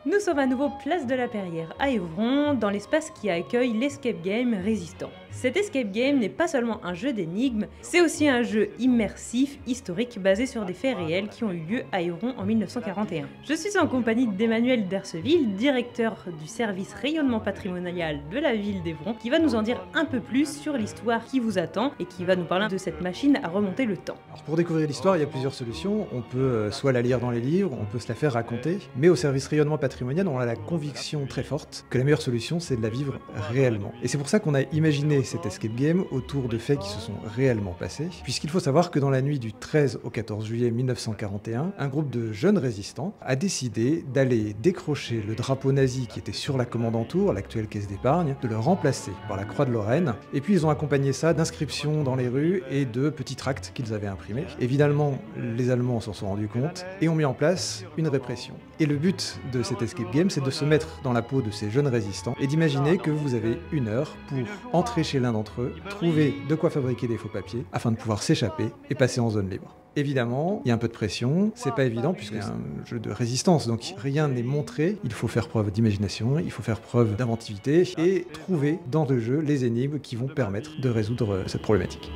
Nous sommes à nouveau place de la Perrière à Évron, dans l'espace qui accueille l'escape game Résistant. Cet escape game n'est pas seulement un jeu d'énigmes, c'est aussi un jeu immersif, historique, basé sur des faits réels qui ont eu lieu à Évron en 1941. Je suis en compagnie d'Emmanuel Derceville, directeur du service rayonnement patrimonial de la ville d'Évron, qui va nous en dire un peu plus sur l'histoire qui vous attend et qui va nous parler de cette machine à remonter le temps. Alors pour découvrir l'histoire, il y a plusieurs solutions. On peut soit la lire dans les livres, on peut se la faire raconter, mais au service rayonnement patrimonial, on a la conviction très forte que la meilleure solution, c'est de la vivre réellement. Et c'est pour ça qu'on a imaginé cet escape game autour de faits qui se sont réellement passés, puisqu'il faut savoir que dans la nuit du 13 au 14 juillet 1941, un groupe de jeunes résistants a décidé d'aller décrocher le drapeau nazi qui était sur la Kommandantur, l'actuelle caisse d'épargne, de le remplacer par la Croix de Lorraine, et puis ils ont accompagné ça d'inscriptions dans les rues et de petits tracts qu'ils avaient imprimés. Évidemment, les Allemands s'en sont rendus compte et ont mis en place une répression. Et le but de cet escape game, c'est de se mettre dans la peau de ces jeunes résistants et d'imaginer que vous avez 1 heure pour entrer chez l'un d'entre eux, trouver de quoi fabriquer des faux papiers afin de pouvoir s'échapper et passer en zone libre. Évidemment, il y a un peu de pression, c'est pas évident puisque c'est un jeu de résistance, donc rien n'est montré, il faut faire preuve d'imagination, il faut faire preuve d'inventivité et trouver dans le jeu les énigmes qui vont permettre de résoudre cette problématique.